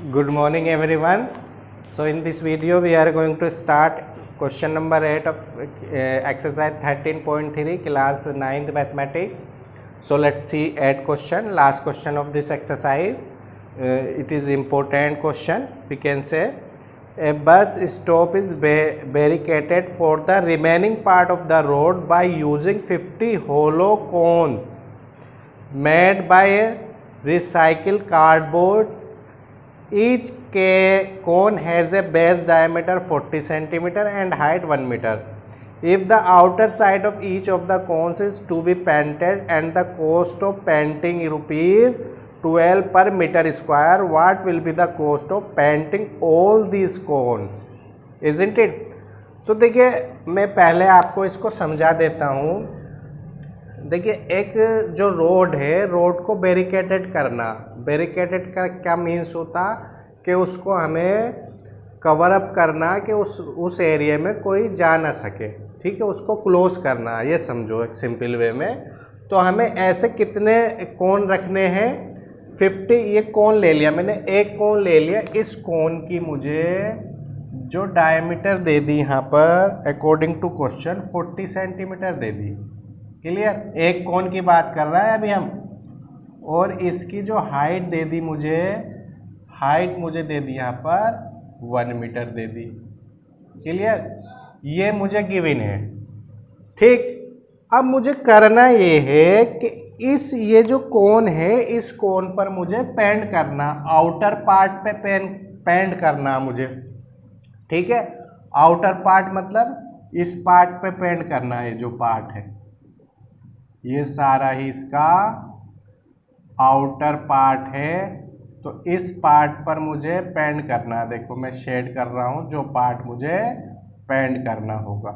Good morning everyone. So in this video we are going to start question number 8 of exercise 13.3 class 9th mathematics. So let's see 8 question, last question of this exercise. It is important question. We can say a bus stop is barricaded for the remaining part of the road by using 50 hollow cones made by a recycled cardboard. Each cone has a base diameter 40 centimeter and height 1 meter. If the outer side of each of the cones is to be painted and the cost of painting rupees 12 per meter square, what will be the cost of painting all these cones? Isn't it? तो देखिए मैं पहले आपको इसको समझा देता हूँ. देखिए एक जो रोड है, रोड को बैरिकेडेड करना, बैरिकेडेड का क्या मीन्स होता कि उसको हमें कवर अप करना कि उस एरिया में कोई जा ना सके. ठीक है, उसको क्लोज करना, ये समझो एक सिंपल वे में. तो हमें ऐसे कितने कोन रखने हैं? 50. ये कोन ले लिया मैंने, एक कोन ले लिया. इस कोन की मुझे जो डायमीटर दे दी यहाँ पर अकॉर्डिंग टू क्वेश्चन 40 सेंटीमीटर दे दी. क्लियर? एक कोन की बात कर रहा है अभी हम. और इसकी जो हाइट दे दी मुझे, हाइट मुझे दे दी यहाँ पर 1 मीटर दे दी. क्लियर? ये मुझे गिवन है. ठीक, अब मुझे करना ये है कि ये जो कोन है, इस कोन पर मुझे पेंट करना, आउटर पार्ट पे पेंट करना मुझे. ठीक है, आउटर पार्ट मतलब इस पार्ट पे पेंट करना है. जो पार्ट है ये सारा ही इसका आउटर पार्ट है. तो इस पार्ट पर मुझे पेंट करना. देखो मैं शेड कर रहा हूं जो पार्ट मुझे पेंट करना होगा.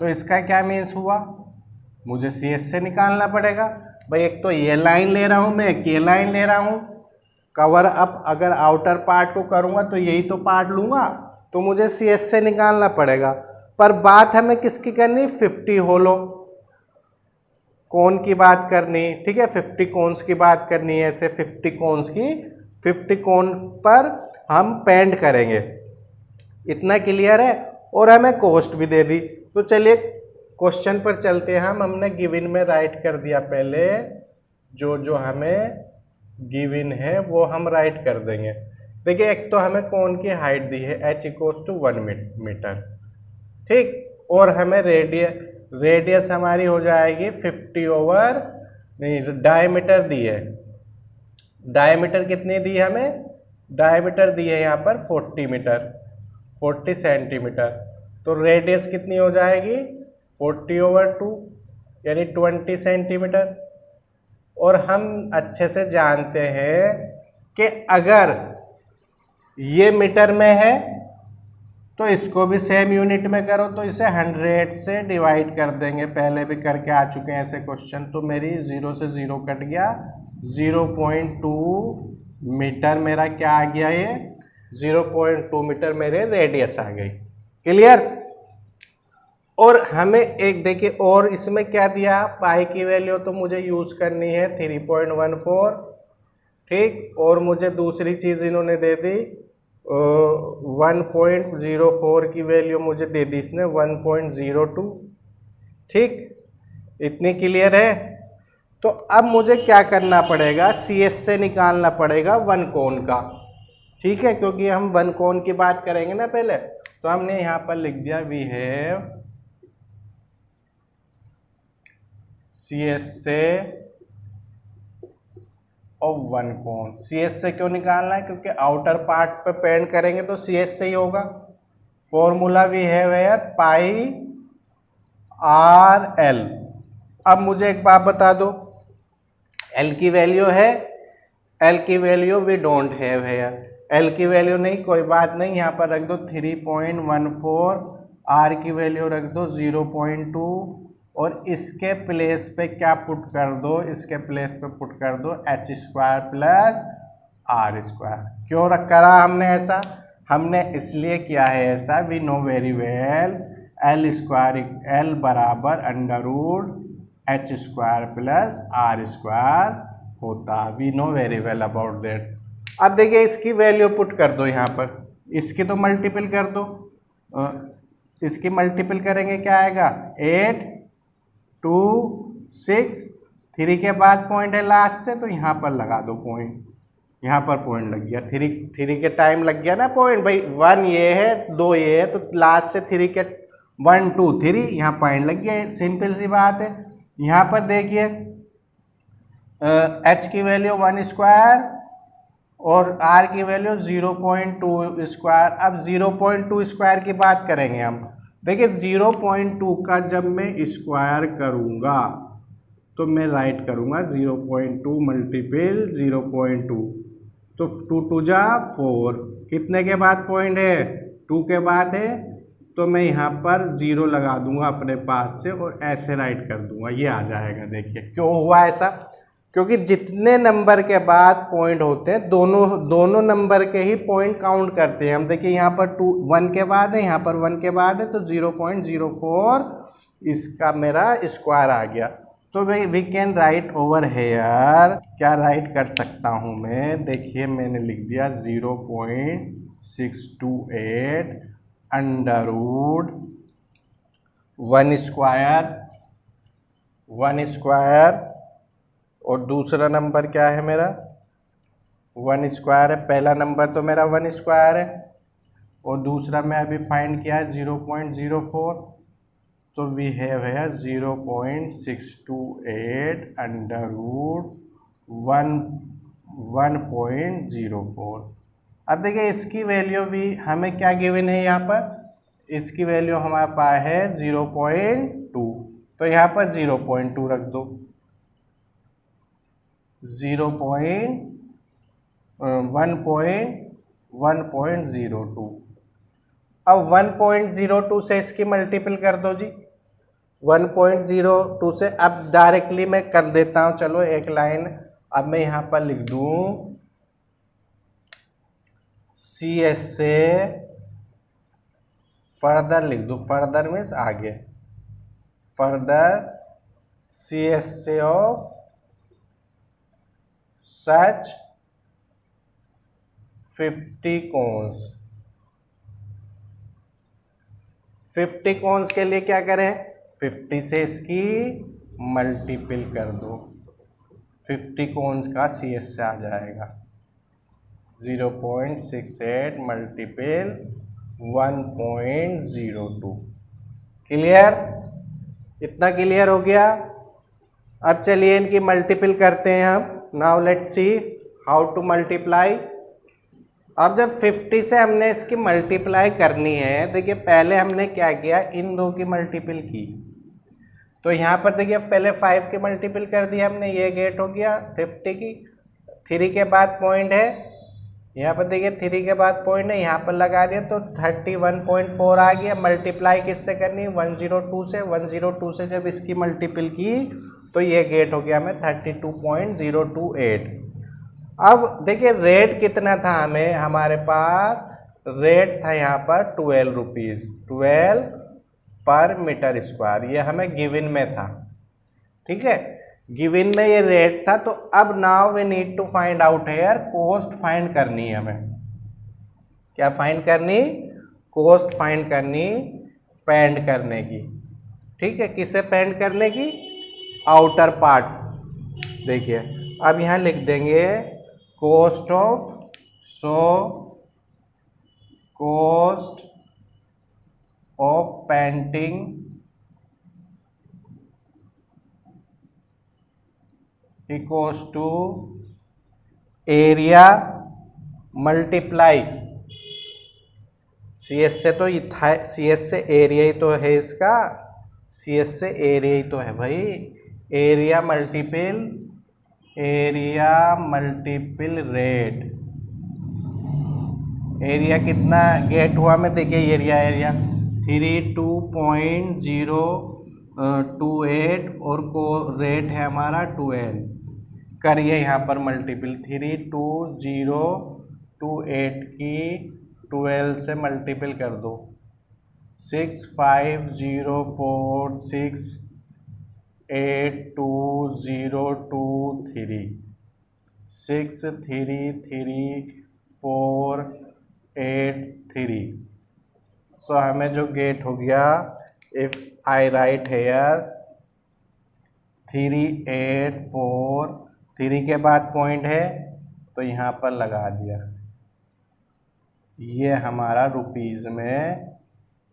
तो इसका क्या मीन्स हुआ? मुझे CS से निकालना पड़ेगा. भाई एक तो ये लाइन ले रहा हूं मैं, एक ये लाइन ले रहा हूं. कवर अप अगर आउटर पार्ट को करूंगा तो यही तो पार्ट लूंगा, तो मुझे CS से निकालना पड़ेगा. पर बात हमें किसकी करनी? 50 होलो कोन की बात करनी. ठीक है, 50 कोन्स की बात करनी है. ऐसे 50 कोन्स की, 50 कोन पर हम पेंट करेंगे. इतना क्लियर है? और हमें कॉस्ट भी दे दी. तो चलिए क्वेश्चन पर चलते हैं. हमने गिवन में राइट कर दिया पहले. जो हमें गिवन है वो हम राइट कर देंगे. देखिए एक तो हमें कोन की हाइट दी है h = 1 मीटर. ठीक, और हमें रेडियस हमारी हो जाएगी 50 ओवर, नहीं डायमीटर दी है. डायमीटर कितनी दी है हमें? डायमीटर दी है यहाँ पर 40 मीटर, 40 सेंटीमीटर. तो रेडियस कितनी हो जाएगी? 40/2 यानी 20 सेंटीमीटर. और हम अच्छे से जानते हैं कि अगर ये मीटर में है तो इसको भी सेम यूनिट में करो, तो इसे 100 से डिवाइड कर देंगे. पहले भी करके आ चुके हैं ऐसे क्वेश्चन. तो मेरी 0 से 0 कट गया. 0.2 मीटर मेरा क्या आ गया? ये 0.2 मीटर मेरे रेडियस आ गई. क्लियर? और हमें एक देखिए और इसमें क्या दिया? पाई की वैल्यू तो मुझे यूज़ करनी है 3.14. ठीक, और मुझे दूसरी चीज़ इन्होंने दे दी 1.04 की वैल्यू मुझे दे दी इसने 1.02. ठीक, इतनी क्लियर है? तो अब मुझे क्या करना पड़ेगा? CS से निकालना पड़ेगा 1 कोन का. ठीक है, क्योंकि हम 1 कोन की बात करेंगे ना पहले. तो हमने यहाँ पर लिख दिया वी हैव CS से और 1 कोन. CS से क्यों निकालना है? क्योंकि आउटर पार्ट पे पेंट करेंगे तो CS से ही होगा. Formula we have here pi RL. अब मुझे एक बात बता दो, L की वैल्यू है? L की value we don't have here. L की वैल्यू नहीं, कोई बात नहीं, यहाँ पर रख दो 3.14. R की वैल्यू रख दो 0.2. और इसके प्लेस पे क्या पुट कर दो? इसके प्लेस पे पुट कर दो h² + r². क्यों करा हमने ऐसा? हमने इसलिए किया है ऐसा, we know very well L बराबर √h² + r² होता. We know very well about that. अब देखिए इसकी वैल्यू पुट कर दो यहाँ पर, इसकी तो मल्टीपल कर दो, इसकी मल्टीपल करेंगे क्या आएगा 8 2 6, 3 के बाद पॉइंट है लास्ट से, तो यहाँ पर लगा दो पॉइंट, यहाँ पर पॉइंट लग गया, 3 के टाइम लग गया ना पॉइंट भाई, 1 ये है 2 ये है, तो लास्ट से 3 के 1 2 3 यहाँ पॉइंट लग गया, सिंपल सी बात है। यहाँ पर देखिए h की वैल्यू 1 स्क्वायर और r की वैल्यू 0.2 स्क्वायर। अब 0.2 स्क्वायर की बात करेंगे हम, देखिए 0.2 का जब मैं स्क्वायर करूँगा तो मैं राइट करूँगा 0.2 मल्टीपल 0.2, तो 2 2 जा 4, कितने के बाद पॉइंट है 2 के बाद है, तो मैं यहाँ पर 0 लगा दूंगा अपने पास से और ऐसे राइट कर दूंगा, ये आ जाएगा। देखिए क्यों हुआ ऐसा, क्योंकि जितने नंबर के बाद पॉइंट होते हैं दोनों नंबर के ही पॉइंट काउंट करते हैं हम। देखिए यहाँ पर 1 के बाद है, यहाँ पर 1 के बाद है, तो 0.04 इसका मेरा स्क्वायर आ गया। तो we can write over here, क्या राइट कर सकता हूँ मैं, देखिए मैंने लिख दिया 0.628 अंडर रूट 1 स्क्वायर, और दूसरा नंबर क्या है मेरा 1 स्क्वायर है, पहला नंबर तो मेरा 1 स्क्वायर है, और दूसरा मैं अभी फाइंड किया है 0.04, तो वी हैव है 0.628 अंडर रूट 1.04। अब देखिए इसकी वैल्यू भी हमें क्या गिवन है, यहाँ पर इसकी वैल्यू हमारे पास है 0.2, तो यहाँ पर 0.2 रख दो, 1.02। अब 1.02 से इसकी मल्टीपल कर दो जी, 1.02 से। अब डायरेक्टली मैं कर देता हूँ, चलो एक लाइन अब मैं यहाँ पर लिख दूँ CS से फर्दर लिख दूँ, फर्दर मीन्स आगे, फर्दर CS से ऑफ सच 50 कोन्स। 50 कोन्स के लिए क्या करें, 50 से इसकी मल्टीपल कर दो, 50 कोन्स का CS से आ जाएगा 0.68 मल्टीपल 1.02। क्लियर, इतना क्लियर हो गया। अब चलिए इनकी मल्टीपल करते हैं हम। Now let's see how to multiply. अब जब 50 से हमने इसकी मल्टीप्लाई करनी है, देखिए पहले हमने क्या किया, इन दो की मल्टीपल की, तो यहाँ पर देखिए पहले 5 की मल्टीपल कर दिया हमने, ये गेट हो गया 50 की, 3 के बाद पॉइंट है, यहाँ पर देखिए 3 के बाद पॉइंट है, यहाँ पर लगा दिया तो 31.4 आ गया। मल्टीप्लाई किससे करनी है 102 से, 102 से जब इसकी मल्टीपल की तो ये गेट हो गया हमें 32.028। अब देखिए रेट कितना था हमें, हमारे पास रेट था यहाँ पर 12 रुपीज़, 12 पर मीटर स्क्वायर, ये हमें गिवन में था, ठीक है, गिवन में ये रेट था। तो अब now we need to find out here, cost find करनी है हमें। क्या फाइंड करनी, कॉस्ट फाइंड करनी पेंड करने की, ठीक है, किसे पेंड करने की, आउटर पार्ट। देखिए अब यहाँ लिख देंगे cost of, so cost of painting equals to area multiply CS से, तो CS से एरिया ही तो है इसका, CS से एरिया ही तो है भाई, एरिया मल्टीपल रेट। एरिया कितना गेट हुआ में, देखिए एरिया 32.028 और को रेट है हमारा 12, करिए यहाँ पर मल्टीपल, 32028 की 12 से मल्टीपल कर दो, 6504682023, 63348 सो हमें जो गेट हो गया, इफ आई राइट हेयर 3843 3 के बाद पॉइंट है तो यहाँ पर लगा दिया, ये हमारा रुपीज़ में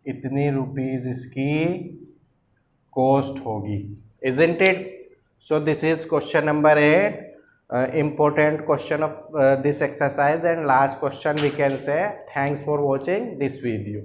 इतनी रुपीज़ इसकी कॉस्ट होगी, isn't it? So this is question number 8, important question of this exercise, and last question we can say. Thanks for watching this video.